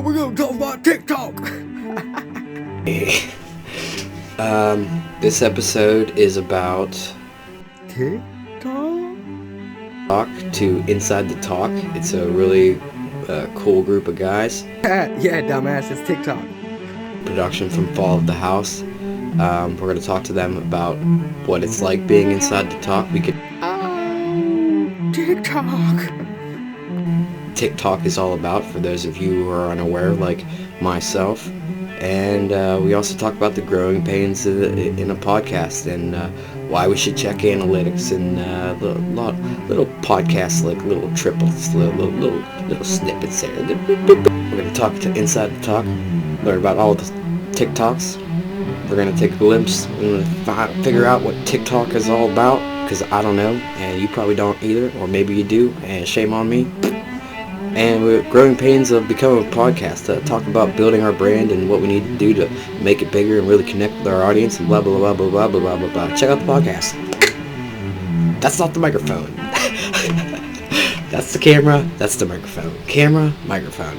we're gonna talk about TikTok. This episode is about TikTok? Talk to Inside The Tok. It's a really cool group of guys. Yeah, dumbass, it's TikTok. Production from Fall of the House. We're going to talk to them about what it's like being inside the talk. We could. Oh, TikTok. TikTok is all about, for those of you who are unaware, like myself. And we also talk about the growing pains in a podcast and why we should check analytics and little podcasts, like little triplets, little snippets there. We're going to talk to Inside the Talk, learn about all the TikToks. We're going to take a glimpse and figure out what TikTok is all about, because I don't know, and you probably don't either, or maybe you do, and shame on me. And we're growing pains of becoming a podcast, talk about building our brand and what we need to do to make it bigger and really connect with our audience and blah, blah, blah, blah, blah, blah, blah, blah, blah. Check out the podcast. That's not the microphone. That's the camera. That's the microphone. Camera, microphone.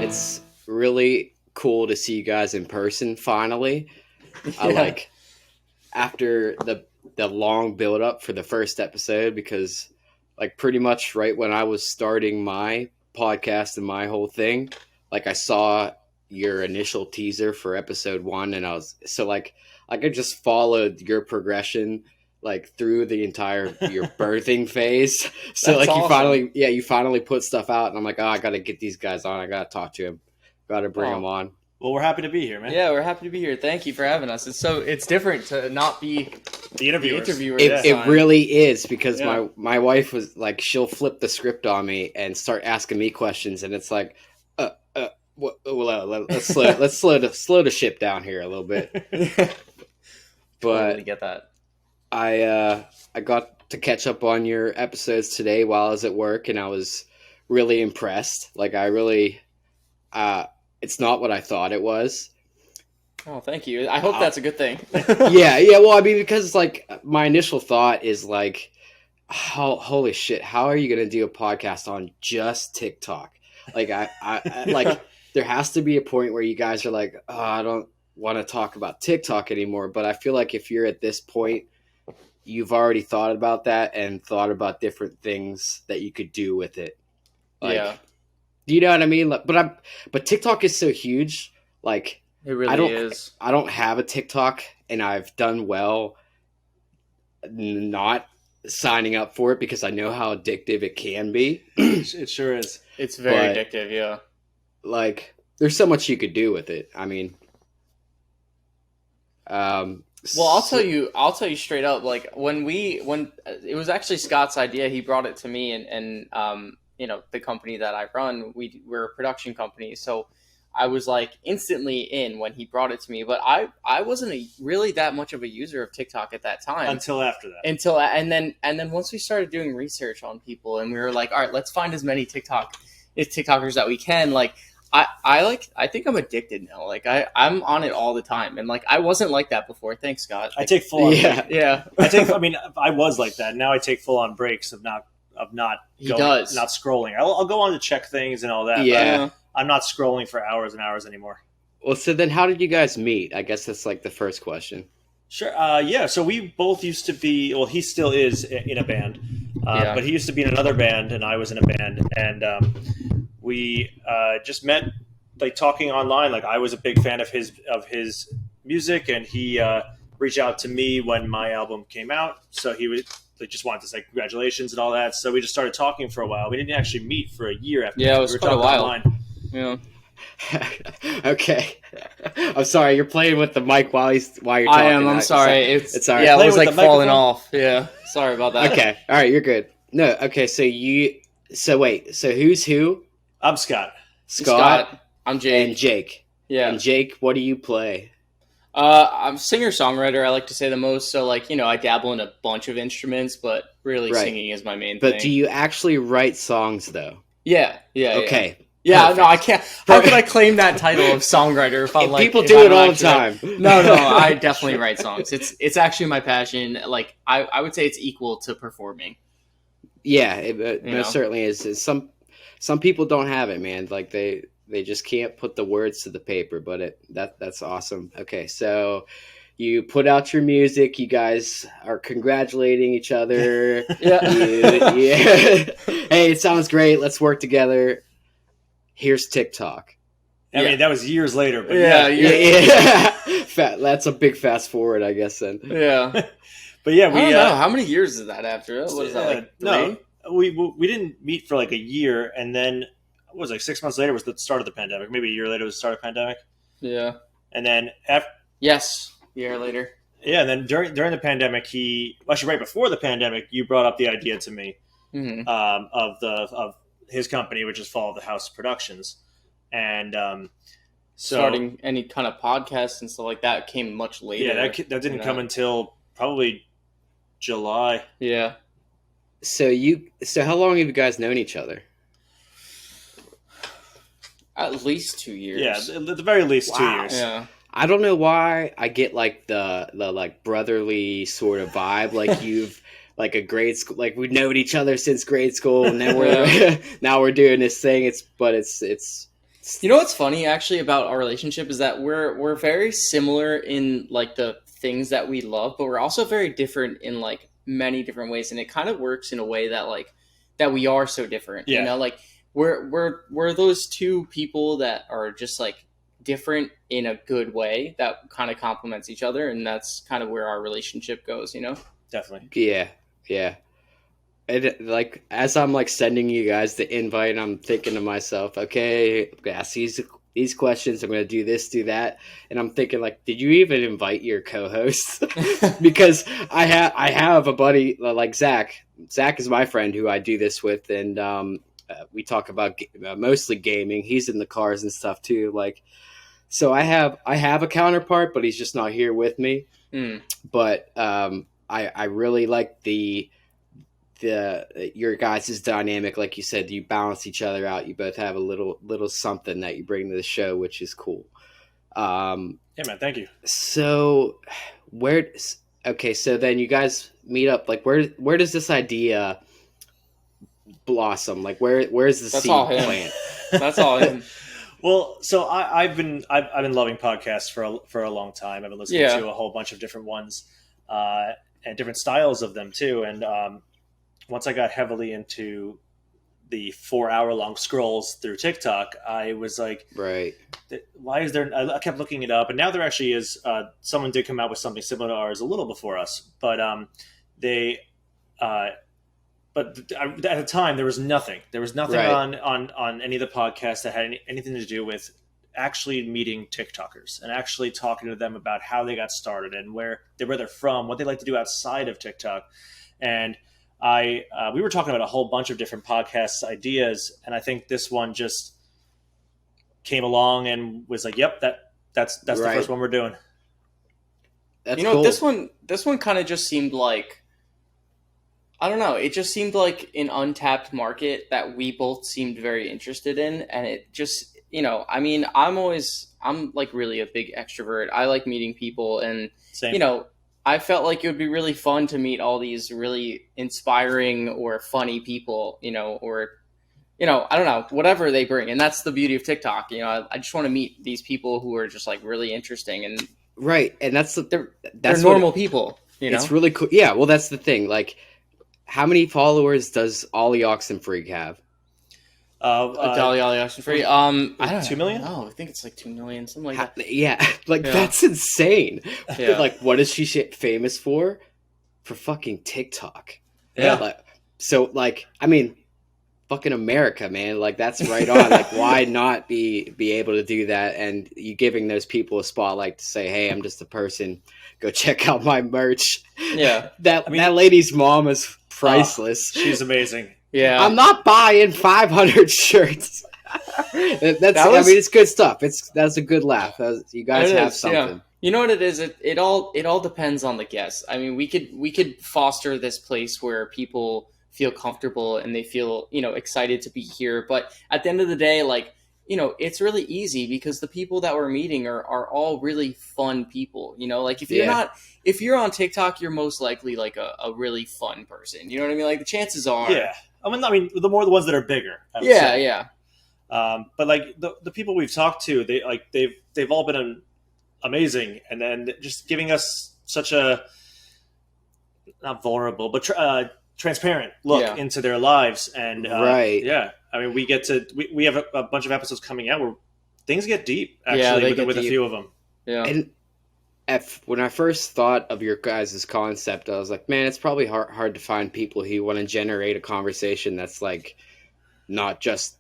It's really cool to see you guys in person finally. Yeah. After the long build up for the first episode, because pretty much right when I was starting my podcast and my whole thing, I saw your initial teaser for episode 1, and I was I just followed your progression through the entire your birthing phase. So awesome. you finally put stuff out, and I'm like, oh, I gotta get these guys on. I gotta talk to him. Got to bring them on. Well, we're happy to be here, man. Yeah, we're happy to be here. Thank you for having us. It's different to not be the interviewer. It really is, because my wife was she'll flip the script on me and start asking me questions, and it's let's slow the ship down here a little bit. But totally get that. I got to catch up on your episodes today while I was at work, and I was really impressed. It's not what I thought it was. Oh, thank you. I hope that's a good thing. Yeah. Well, I mean, because my initial thought is holy shit, how are you going to do a podcast on just TikTok? I there has to be a point where you guys are like, oh, I don't want to talk about TikTok anymore. But I feel like if you're at this point, you've already thought about that and thought about different things that you could do with it. Yeah. Do you know what I mean? But TikTok is so huge. It really is. I don't have a TikTok, and I've done well not signing up for it because I know how addictive it can be. It sure is. It's very addictive, yeah. There's so much you could do with it. I mean, well, I'll tell you straight up. When it was actually Scott's idea, he brought it to me, and the company that I run, we're a production company. So I was instantly in when he brought it to me, but I wasn't really that much of a user of TikTok at that time. Until after that. And then once we started doing research on people, and we were like, all right, let's find as many TikTokers that we can. I think I'm addicted now. I'm on it all the time. And I wasn't like that before. Thanks, Scott. I take full on yeah. I was like that. Now I take full on breaks of not scrolling. I'll go on to check things and all that. Yeah. But I'm not scrolling for hours and hours anymore. Well, so then how did you guys meet? I guess that's the first question. Sure. Yeah. So we both used to be, well, he still is in a band, but he used to be in another band and I was in a band, and we just met talking online. I was a big fan of his music, and he reached out to me when my album came out. So he was just wanted to say congratulations and all that. So we just started talking for a while. We didn't actually meet for a year after. Yeah, it was quite a while. Online. Yeah. Okay. I'm sorry. You're playing with the mic while you're talking. I am. I'm sorry. It's all right. Yeah, it was falling off. Yeah. Sorry about that. Okay. All right. You're good. No. Okay. So wait. So who's who? I'm Scott. Scott. I'm Jake. And Jake. Yeah. And Jake, what do you play? I'm a singer-songwriter, I like to say the most. So, I dabble in a bunch of instruments, but really singing is my main thing. But do you actually write songs, though? Yeah. Okay. Yeah, Perfect. no, I can't. How could I claim that title of songwriter if I'm like People if do I it don't all the actually- time. No, I definitely write songs. It's actually my passion. Like I would say it's equal to performing. Yeah, it You most know? certainly is. Some people don't have it, man. Like they just can't put the words to the paper. But that's awesome. Okay, so you put out your music. You guys are congratulating each other. Yeah. Yeah. Hey, it sounds great. Let's work together. Here's TikTok. I mean, that was years later, but Yeah, Yeah. That's a big fast forward, I guess. Then. Yeah. But yeah, I don't know. How many years is that after? What is that, like 3? No, we didn't meet for like a year, and then it was like 6 months later was the start of the pandemic. Maybe a year later was the start of the pandemic. Yeah. And then after, Yes, a year later. yeah, and then during the pandemic, actually right before the pandemic, you brought up the idea to me Mm-hmm. of his company, which is Fall of the House Productions, and so Starting any kind of podcast and stuff like that came much later. yeah, that didn't come until probably July. Yeah. So how long have you guys known each other? At least 2 years. Yeah, at the very least 2 Wow. years. Yeah. I don't know why I get like the like brotherly sort of vibe, like you've like a grade school, like we've known each other since grade school, and then we're now we're doing this thing. It's You know what's funny actually about our relationship is that we're very similar in like the things that we love, but we're also very different in like many different ways, and it kind of works in a way that like that we are so different. Yeah. You know, like we're those two people that are just like different in a good way that kind of complements each other, and that's kind of where our relationship goes, you know? Definitely. yeah. And like as I'm like sending you guys the invite, I'm thinking to myself, okay, I'm gonna ask these questions. I'm gonna do this, do that, and I'm thinking like, did you even invite your co-host? Because I have a buddy like Zach. Zach is my friend who I do this with, and we talk about mostly gaming. He's in the cars and stuff too. Like, so I have a counterpart, but he's just not here with me. Mm. But I really like your guys' dynamic. Like you said, you balance each other out. You both have a little something that you bring to the show, which is cool. Yeah, man. Thank you. So so then you guys meet up. Like where does this idea blossom? Like where's the That's seed all him. plant? That's all him. Well, so I've been loving podcasts for a long time. I've been listening to a whole bunch of different ones and different styles of them too. And once I got heavily into the 4-hour-long scrolls through TikTok, I was like, Right. why is there? I kept looking it up, and now there actually is. Someone did come out with something similar to ours a little before us, but But at the time, there was nothing. There was nothing Right. on any of the podcasts that had anything to do with actually meeting TikTokers and actually talking to them about how they got started and where they're from, what they like to do outside of TikTok. And we were talking about a whole bunch of different podcast ideas, and I think this one just came along and was like, "Yep, that's the Right. first one we're doing." That's You know, cool. this one kind of just seemed like, I don't know, it just seemed like an untapped market that we both seemed very interested in, and it just, you know, I mean, I'm like really a big extrovert. I like meeting people, and Same. you know, I felt like it would be really fun to meet all these really inspiring or funny people, you know, or, you know, I don't know, whatever they bring. And that's the beauty of TikTok. You know, I just want to meet these people who are just like really interesting, and Right, and they're what- normal people, you know? It's really cool. Yeah, well, that's the thing. Like, how many followers does Ollie Oxenfreak have? Dolly Oxen Free. I don't 2 million? know. I think it's like 2 million, something like that. Yeah, like Yeah. that's insane. Yeah. Like, what is she famous for? For fucking TikTok. Yeah. Like, I mean, fucking America, man. Like, that's right on. Like, why not be able to do that? And you giving those people a spotlight to say, "Hey, I'm just a person. Go check out my merch." Yeah. That lady's mom is priceless. She's amazing. Yeah. I'm not buying 500 shirts. That's. That I was- mean, it's good stuff. That's a good laugh. You guys It have is, something. yeah. You know what it is? It all depends on the guest. I mean, we could foster this place where people feel comfortable and they feel, you know, excited to be here. But at the end of the day, like, it's really easy because the people that we're meeting are all really fun people. Like if you're on TikTok, you're most likely like a really fun person. You know what I mean? Like the chances are. Yeah. I mean, the more the ones that are bigger. I would Yeah, say. yeah. But like the people we've talked to, they've all been amazing, and then just giving us such a not vulnerable but transparent look into their lives, and Right. Yeah, I mean, we have a bunch of episodes coming out where things get deep. Actually, Yeah, they get with deep. a few of them. Yeah. And when I first thought of your guys' concept, I was like, man, it's probably hard to find people who want to generate a conversation that's like not just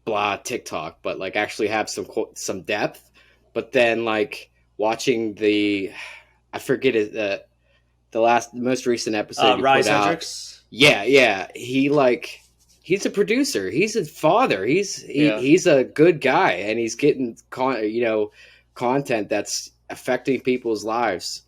blah TikTok, but like actually have some depth. But then like watching I forget it, the most recent episode you Rise put out. Hendricks. Yeah, he's a producer, he's a father, he's a good guy, and he's getting content that's affecting people's lives.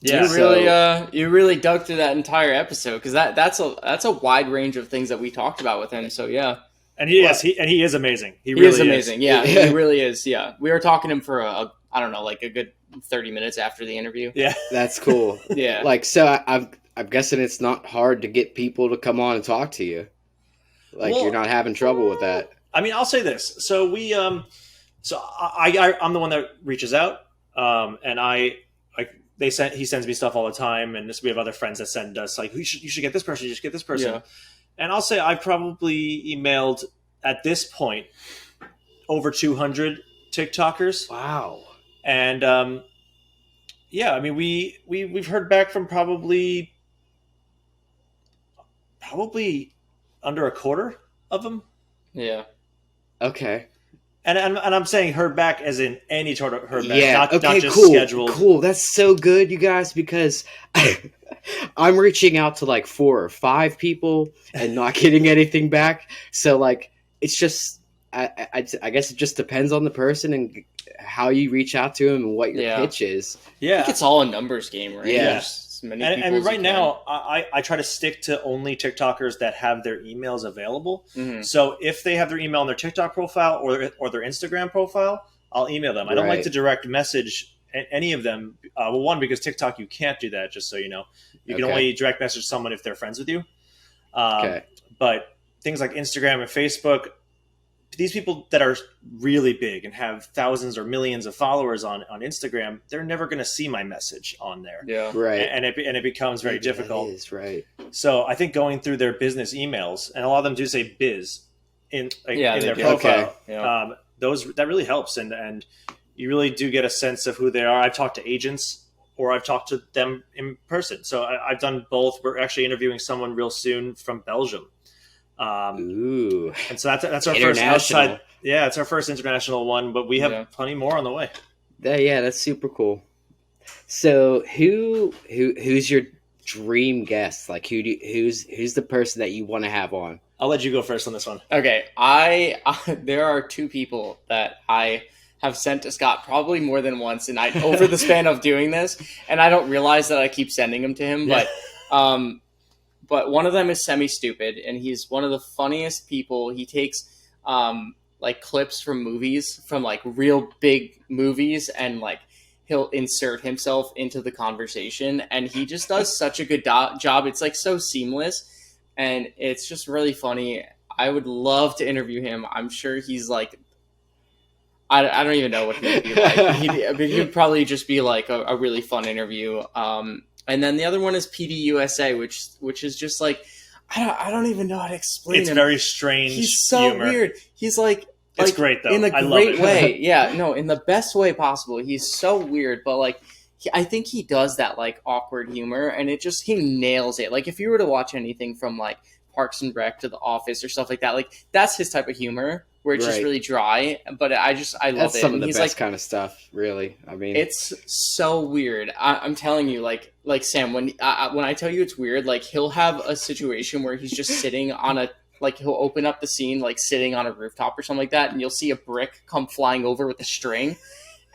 Yeah, you really dug through that entire episode, because that's a wide range of things that we talked about with him. So yeah. And he is amazing. He really is amazing. Yeah, he really is. Yeah, we were talking to him for I don't know, like a good 30 minutes after the interview. Yeah, that's cool. Yeah, like so, I'm guessing it's not hard to get people to come on and talk to you. Like you're not having trouble with that. I mean, I'll say this. So we, I'm the one that reaches out, and he sends me stuff all the time, and we have other friends that send us like, you should get this person, you should get this person. Yeah. And I'll say I've probably emailed at this point over 200 TikTokers. Wow. And yeah, I mean we've heard back from probably under a quarter of them. Yeah. Okay. And I'm saying heard back as in any sort of heard back, yeah. not just cool. scheduled. Cool. That's so good, you guys, because I'm reaching out to like 4 or 5 people and not getting anything back. So like, it's just, I guess it just depends on the person and how you reach out to them and what your pitch is. Yeah. I think it's all a numbers game, right? Yeah. And right now, I try to stick to only TikTokers that have their emails available. Mm-hmm. So if they have their email on their TikTok profile or their Instagram profile, I'll email them. I don't like to direct message any of them. Well, one, because TikTok, you can't do that, just so you know. You can only direct message someone if they're friends with you. But things like Instagram and Facebook, these people that are really big and have thousands or millions of followers on Instagram, they're never going to see my message on there. Yeah. Right. And it becomes very difficult. That is right. So I think going through their business emails, and a lot of them do say biz in their profile. Okay. Yeah. That really helps. And you really do get a sense of who they are. I've talked to agents or I've talked to them in person. So I've done both. We're actually interviewing someone real soon from Belgium. Ooh. And so that's our first outside. Yeah, it's our first international one, but we have plenty more on the way. Yeah, that's super cool. So who's your dream guest? Like who's the person that you want to have on? I'll let you go first on this one. Okay, there are 2 people that I have sent to Scott probably more than once, and over the span of doing this, and I don't realize that I keep sending them to him, but one of them is semi-stupid, and he's one of the funniest people. He takes like clips from movies, from like real big movies, and like he'll insert himself into the conversation, and he just does such a good job. It's like so seamless, and it's just really funny. I would love to interview him. I'm sure he's like, I don't even know what he would be like. He'd probably just be like a really fun interview. And then the other one is PDUSA, which is just like, I don't even know how to explain It's him. very strange. He's so humor. weird. He's like, it's great though. In a I great love it. way. Yeah, no, in the best way possible. He's so weird, but like, I think he does that like awkward humor, and he nails it. Like if you were to watch anything from like Parks and Rec to The Office or stuff like that, like that's his type of humor, where it's just really dry. But I love it. That's some of the best kind of stuff, really. I mean, it's so weird. I'm telling you, like Sam, when I tell you it's weird, like he'll have a situation where he's just sitting on he'll open up the scene like sitting on a rooftop or something like that, and you'll see a brick come flying over with a string,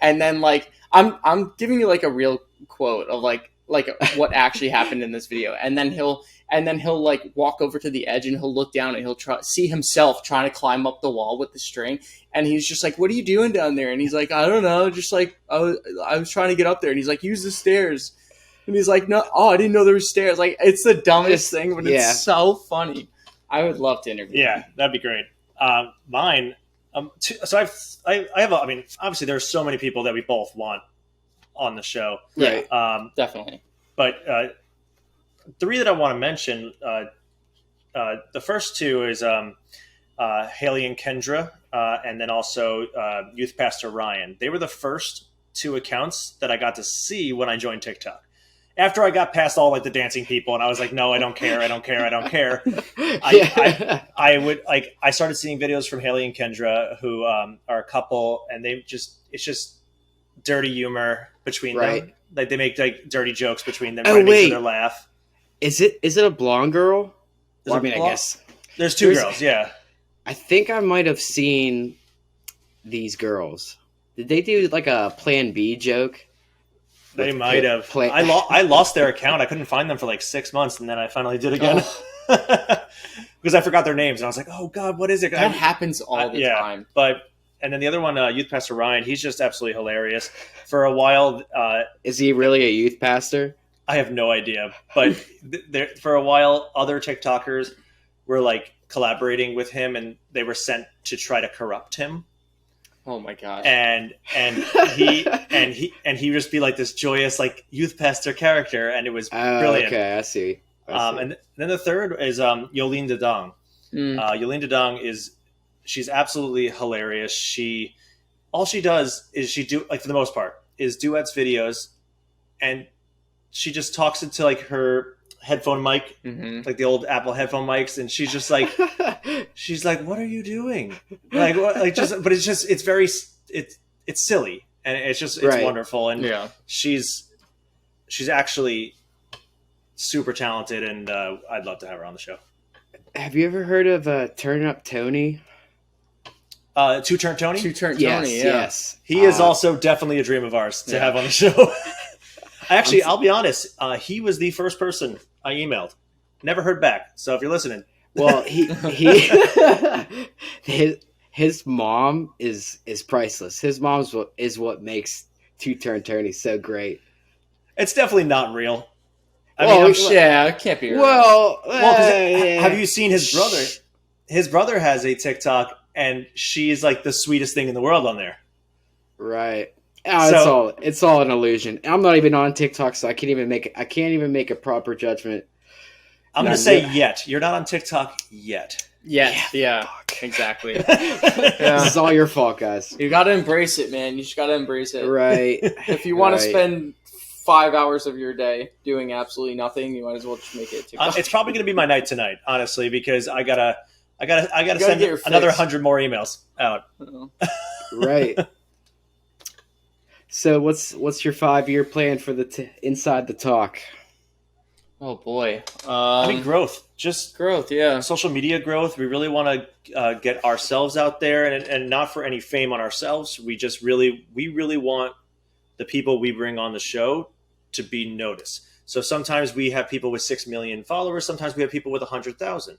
and then like I'm giving you like a real quote of like like what actually happened in this video, and then he'll like walk over to the edge and he'll look down and he'll see himself trying to climb up the wall with the string, and he's just like, what are you doing down there? And he's like, I don't know, just like I was trying to get up there. And he's like, use the stairs. And he's like, no, I didn't know there were stairs. Like, it's the dumbest thing, but it's so funny. I would love to interview him. That'd be great. Mine, so I have I mean, obviously there's so many people that we both want on the show. Right. Definitely. But three that I want to mention, the first two is Haley and Kendra, and then also Youth Pastor Ryan. They were the first two accounts that I got to see when I joined TikTok. After I got past all like the dancing people, and I was like, no, I don't care. I started seeing videos from Haley and Kendra, who are a couple, and it's just dirty humor between them. Like they make like dirty jokes between them, trying to make each other laugh. Is it a blonde girl? Well, I mean, I guess there's two girls. Yeah, I think I might have seen these girls. Did they do like a Plan B joke? They might have. I lost their account. I couldn't find them for like 6 months, and then I finally did again because I forgot their names, and I was like, "Oh God, what is it?" That happens all the time. And then the other one, Youth Pastor Ryan, he's just absolutely hilarious. For a while, is he really a youth pastor? I have no idea, but for a while, other TikTokers were like collaborating with him, and they were sent to try to corrupt him. Oh my gosh! And he would just be like this joyous like youth pastor character, and it was brilliant. Okay, I see. And then the third is Yolene Dedong. Yolene Dedong she's absolutely hilarious. All she does is for the most part is duets videos, and she just talks into like her headphone mic, like the old Apple headphone mics, and she's just like, what are you doing? Like, what, like just, but it's very, it's silly, and it's wonderful, and she's actually super talented, and I'd love to have her on the show. Have you ever heard of Turn Up Tony? Two-Turn Tony? Two-Turn Tony, yes. He is also definitely a dream of ours to have on the show. Actually, I'll be honest. He was the first person I emailed. Never heard back. So if you're listening, well, his mom is priceless. His mom's is what makes Two-Turn Tony so great. It's definitely not real. I mean, it can't be real. Well, have you seen his brother? His brother has a TikTok, and she's like the sweetest thing in the world on there. Right. Oh, it's all an illusion. I'm not even on TikTok, so I can't even make a proper judgment. I'm going to say yet. You're not on TikTok yet. Yeah, exactly. This is all your fault, guys. You got to embrace it, man. You just got to embrace it. Right. If you want to spend 5 hours of your day doing absolutely nothing, you might as well just make it a TikTok. It's probably going to be my night tonight, honestly, because I gotta send another 100 more emails out. Right. So what's your 5-year plan for the Inside the Tok? Oh boy, I mean growth, just growth. Yeah, social media growth. We really want to get ourselves out there, and not for any fame on ourselves. We really want the people we bring on the show to be noticed. So sometimes we have people with 6 million followers. Sometimes we have people with 100,000,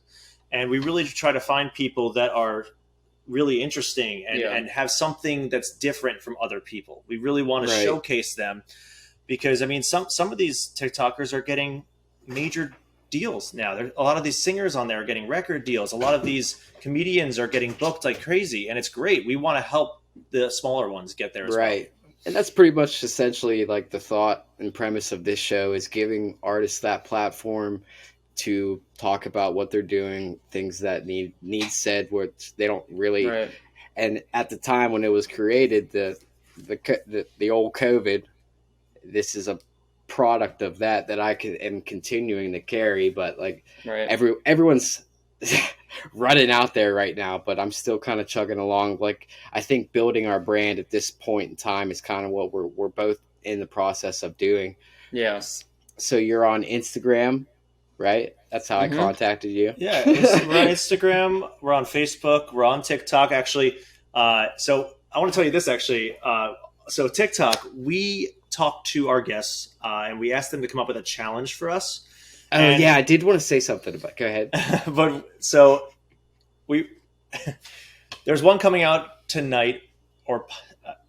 and we really try to find people that are really interesting and have something that's different from other people. We really want to showcase them, because I mean some of these TikTokers are getting major deals now. A lot of these singers on there are getting record deals. A lot of these comedians are getting booked like crazy, and it's great. We want to help the smaller ones get there as well. And that's pretty much essentially like the thought and premise of this show, is giving artists that platform to talk about what they're doing, things that need said, which they don't really. Right. And at the time when it was created, the old COVID, this is a product of that I am continuing to carry. But like everyone's running out there right now, but I'm still kind of chugging along. Like I think building our brand at this point in time is kind of what we're both in the process of doing. Yes. So you're on Instagram. Right? That's how I contacted you. Yeah, we're on Instagram, we're on Facebook, we're on TikTok, actually. So I want to tell you this, actually. So TikTok, we talk to our guests and we asked them to come up with a challenge for us. Oh, yeah, I did want to say something about. Go ahead. But so there's one coming out tonight, or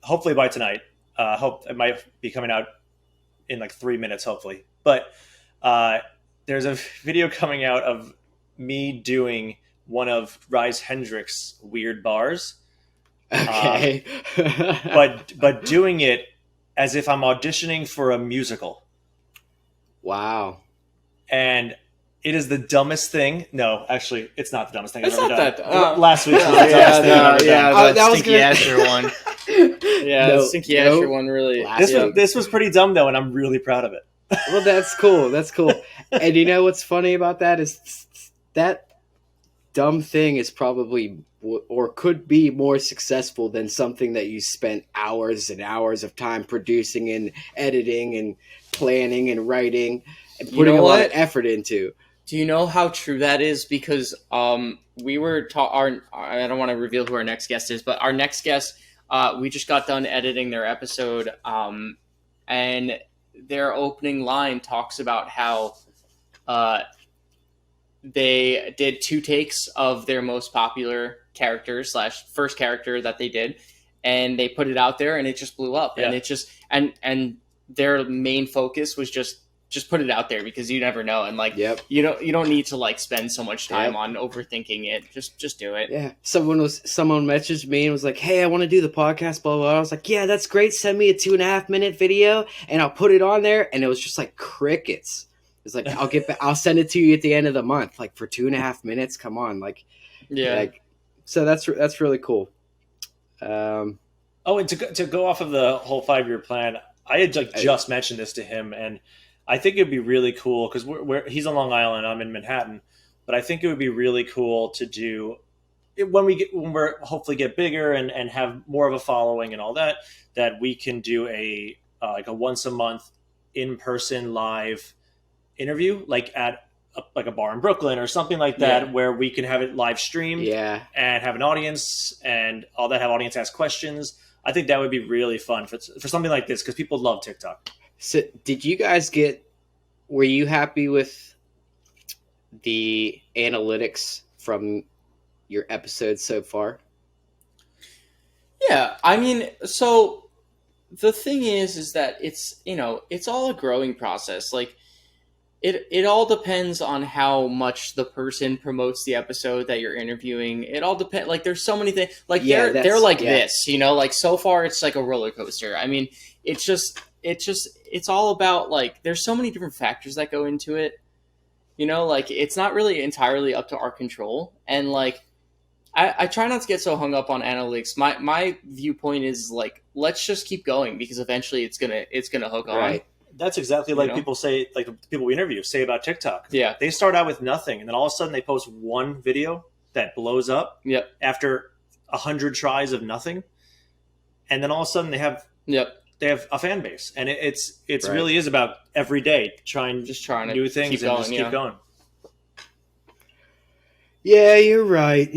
hopefully by tonight. Hope it might be coming out in like 3 minutes, hopefully. But there's a video coming out of me doing one of Rise Hendricks' weird bars. Okay. but doing it as if I'm auditioning for a musical. Wow. And it is the dumbest thing. No, actually, it's not the dumbest thing It's I've ever not done. that. Last week's was the dumbest thing I've ever done. the that was Stinky gonna- Asher one. Yeah, No, the Stinky no. Asher one really. This was pretty dumb though, and I'm really proud of it. Well, that's cool. That's cool. And you know what's funny about that is that dumb thing is probably or could be more successful than something that you spent hours and hours of time producing and editing and planning and writing and putting a lot of effort into. Do you know how true that is? Because we were I don't want to reveal who our next guest is, but our next guest, we just got done editing their episode, and their opening line talks about how they did 2 takes of their most popular character / first character that they did, and they put it out there, and it just blew up. Yeah. And it just and their main focus was just put it out there, because you never know, and like Yep. you don't need to like spend so much time Yep. on overthinking it. Just do it. Yeah. Someone messaged me and was like, "Hey, I want to do the podcast, blah, blah, blah." I was like, "Yeah, that's great. Send me a 2.5 minute video and I'll put it on there." And it was just like crickets. It's like, I'll send it to you at the end of the month. Like for 2.5 minutes. Come on. Like, Yeah. like, so that's really cool. Oh, and to go off of the whole 5-year plan, I had just mentioned this to him, and I think it'd be really cool because he's on Long Island, I'm in Manhattan, but I think it would be really cool to do when we're hopefully get bigger and have more of a following and all that we can do a once a month in-person live interview, like at a bar in Brooklyn or something like that, where we can have it live streamed and have an audience and all that, have audience ask questions. I think that would be really fun for something like this, because people love TikTok. So did you guys were you happy with the analytics from your episodes so far? Yeah, I mean, so the thing is that it's all a growing process. Like it all depends on how much the person promotes the episode that you're interviewing. It all depends. Like there's so many things. Like they're like this, like so far it's like a roller coaster. I mean, it's all about like there's so many different factors that go into it. Like it's not really entirely up to our control. And like I try not to get so hung up on analytics. My viewpoint is like, let's just keep going, because eventually it's gonna hook on. That's exactly like people say, like the people we interview say about TikTok. Yeah. They start out with nothing, and then all of a sudden they post one video that blows up after 100 tries of nothing. And then all of a sudden they have a fan base. And it really is about every day trying new things keep and going, just keep going. Yeah, you're right.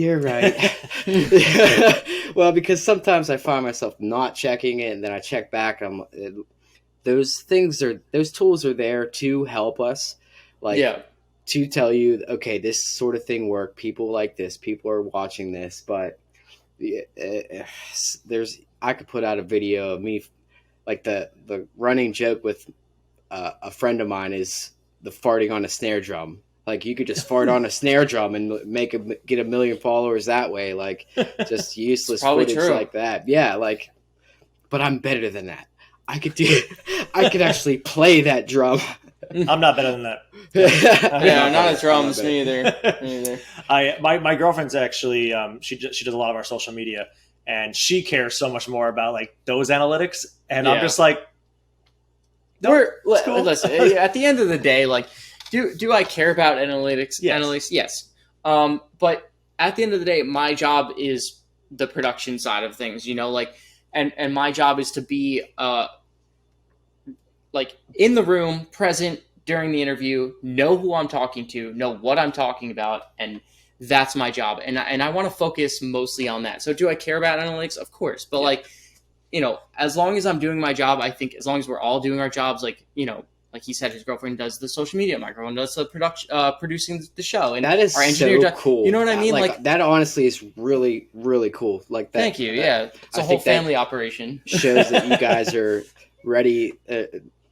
Well, because sometimes I find myself not checking it, and then I check back. Those tools are there to help us, to tell you, okay, this sort of thing worked. People like this. People are watching this. But I could put out a video of me, like the running joke with a friend of mine is the farting on a snare drum. Like you could just fart on a snare drum and get 1 million followers that way. Like just useless footage like that. Yeah, like, but I'm better than that. I could actually play that drum. I'm not better than that. I'm not at drums. Me either. My girlfriend's actually she does a lot of our social media, and she cares so much more about like those analytics, and I'm just like, cool. Listen, at the end of the day, like, do I care about analytics? Yes. Analytics, yes. But at the end of the day, my job is the production side of things. And my job is to be like in the room, present during the interview, know who I'm talking to, know what I'm talking about, and that's my job. And I want to focus mostly on that. So do I care about analytics? Of course. But like as long as I'm doing my job, I think as long as we're all doing our jobs, like he said, his girlfriend does the social media, my girlfriend does the producing the show, and that is our engineer so cool. You know what I mean? Like that honestly is really, really cool. Like that. Thank you. Yeah, it's a whole family operation. Shows that you guys are ready,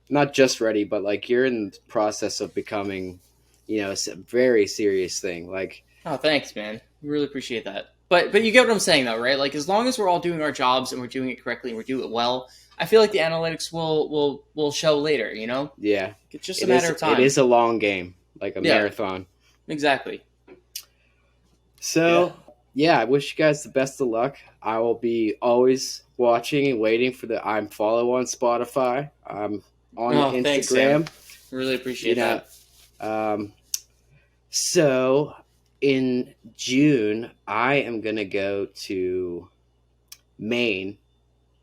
not just ready, but like you're in the process of becoming, a very serious thing. Like, oh, thanks, man. Really appreciate that. But you get what I'm saying, though, right? Like, as long as we're all doing our jobs and we're doing it correctly and we do it well, I feel like the analytics will show later. Yeah, it's just a matter of time. It is a long game, like a marathon. Exactly. So I wish you guys the best of luck. I will be always watching and waiting for the I'm follow on Spotify. I'm on Instagram. Thanks, Sam. Really appreciate that. So in June, I am going to go to Maine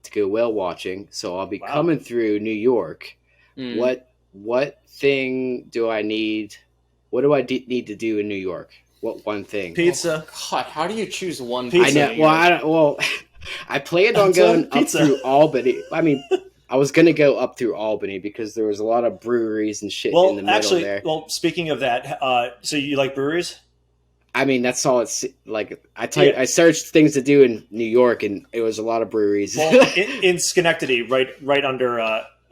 to go whale watching. So I'll be coming through New York. What thing do I need? What do I need to do in New York? What one thing? Pizza. Oh, God, how do you choose one pizza? I know. I planned on going up through Albany. I mean, I was going to go up through Albany because there was a lot of breweries and shit in the middle there. Well, speaking of that, so you like breweries? I mean, that's all it's like. I searched things to do in New York, and it was a lot of breweries. Well, in Schenectady, right under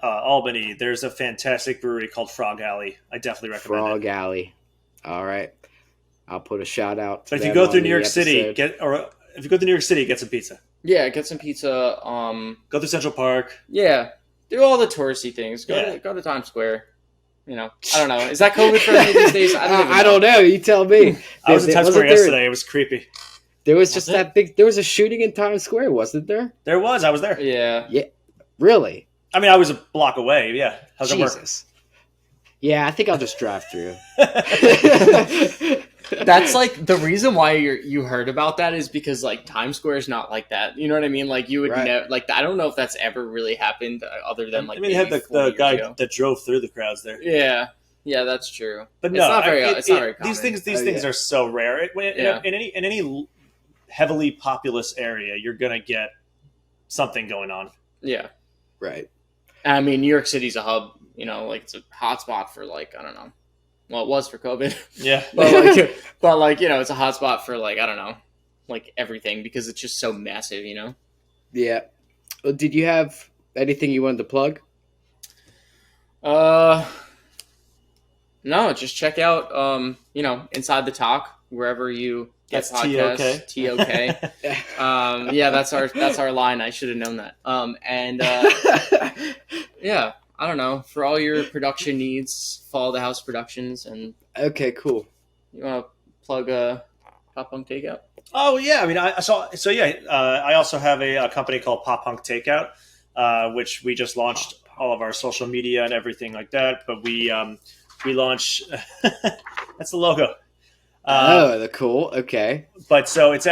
Albany, there's a fantastic brewery called Frog Alley. I definitely recommend Frog Alley. All right, I'll put a shout out to But if you go through New York City, get some pizza. Yeah, get some pizza. Go through Central Park. Yeah, do all the touristy things. Go to Times Square. I don't know. Is that COVID friendly these days? I don't know. You tell me. I was in Times Square yesterday. It was creepy. There was just that big. There was a shooting in Times Square, wasn't there? There was. I was there. Yeah. Yeah. Really? I mean, I was a block away. Yeah. How's Jesus. it work? Yeah, I think I'll just drive through. That's like the reason why you heard about that is because like Times Square is not like that. You know what I mean? Like you would never like. I don't know if that's ever really happened other than like. I mean, they had the guy that drove through the crowds there. Yeah, that's true. But it's not very. It's not very common. These things are so rare. In any heavily populous area, you're gonna get something going on. Yeah. Right. I mean, New York City's a hub. Like it's a hotspot for like I don't know. Well, it was for COVID. Yeah. but it's a hotspot for like I don't know, like everything because it's just so massive. Yeah. Well, did you have anything you wanted to plug? No, just check out Inside The Tok wherever you get podcasts. T-O-K. Yeah, that's our line. I should have known that. Yeah, I don't know. For all your production needs, follow the house productions and. Okay, cool. You want to plug Pop Punk Takeout? Oh yeah, I mean I also have a company called Pop Punk Takeout, which we just launched all of our social media and everything like that. But we launched that's the logo. Cool. Okay. But so it's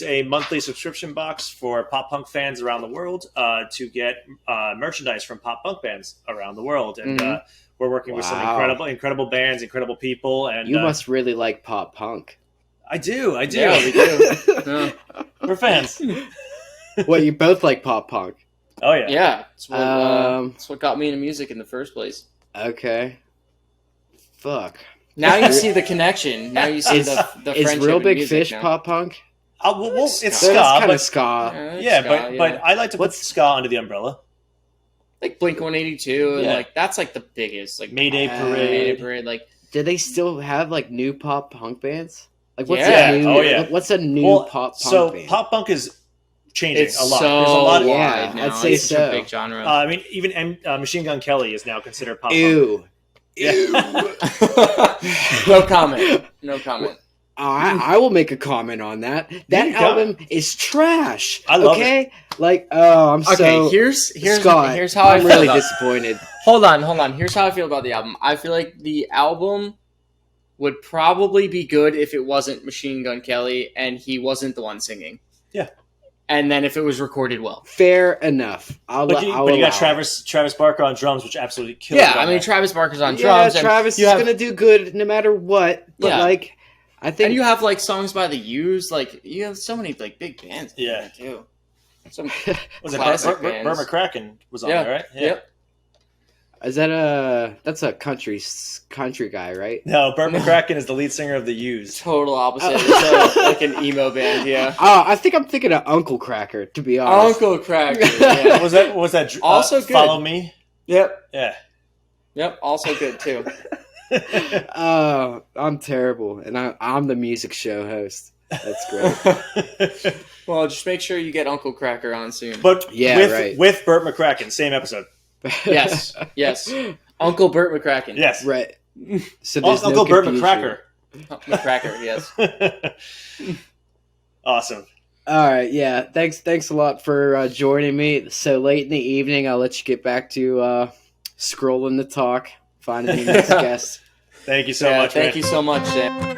a monthly subscription box for pop punk fans around the world to get merchandise from pop punk bands around the world, and we're working with some incredible bands, incredible people. And you must really like pop punk. I do. Yeah, we do. We're fans. Well, you both like pop punk. Oh yeah. Yeah. That's what got me into music in the first place. Okay. Fuck. Now you see the connection. Now you see the friendship. Is Real Big Fish now. pop punk? It's ska. Kind of ska. But I like to put ska under the umbrella. Like Blink-182, and like that's like the biggest. Like Mayday Parade. Like, do they still have like new pop punk bands? Like what's what's a new pop punk band? Pop punk is changing it's a lot. So There's a lot. Wide now. I'd say it's so. Such a big genre. I mean, even Machine Gun Kelly is now considered pop punk. Ew. No comment. No comment. I will make a comment on that. That album is trash. I love it. Like, I'm so. Here's Scott, how I'm I feel really about disappointed. Hold on. Here's how I feel about the album. I feel like the album would probably be good if it wasn't Machine Gun Kelly and he wasn't the one singing. Yeah. And then if it was recorded well. Fair enough. But you got Travis Barker on drums, which absolutely kills it. Yeah, I mean, Travis Barker's on drums. Yeah, Travis is going to do good no matter what. But, like, I think... And you have, like, songs by The Used. Like, you have so many, like, big bands. Yeah. Too. Some Was it classic Burt bands. McCracken was on Yeah. there, right? Yep. Is that that's a country guy, right? No, Burt McCracken is the lead singer of the Used. Total opposite. It's like an emo band, yeah. Oh, I think I'm thinking of Uncle Cracker, to be honest. Uncle Cracker, yeah. Was that Also good. Follow Me? Yep. Yeah. Yep, also good, too. Oh, I'm terrible, and I'm the music show host. That's great. Well, just make sure you get Uncle Cracker on soon. But Yeah, right. with Burt McCracken, same episode. Yes. Uncle Burt McCracken. Yes. Right. So there's Uncle no Burt confusion. McCracker. McCracker, yes. Awesome. All right, yeah. Thanks a lot for joining me. It's so late in the evening, I'll let you get back to scrolling the talk, finding the next guest. Thank you so much, Thank man. you so much, Dan.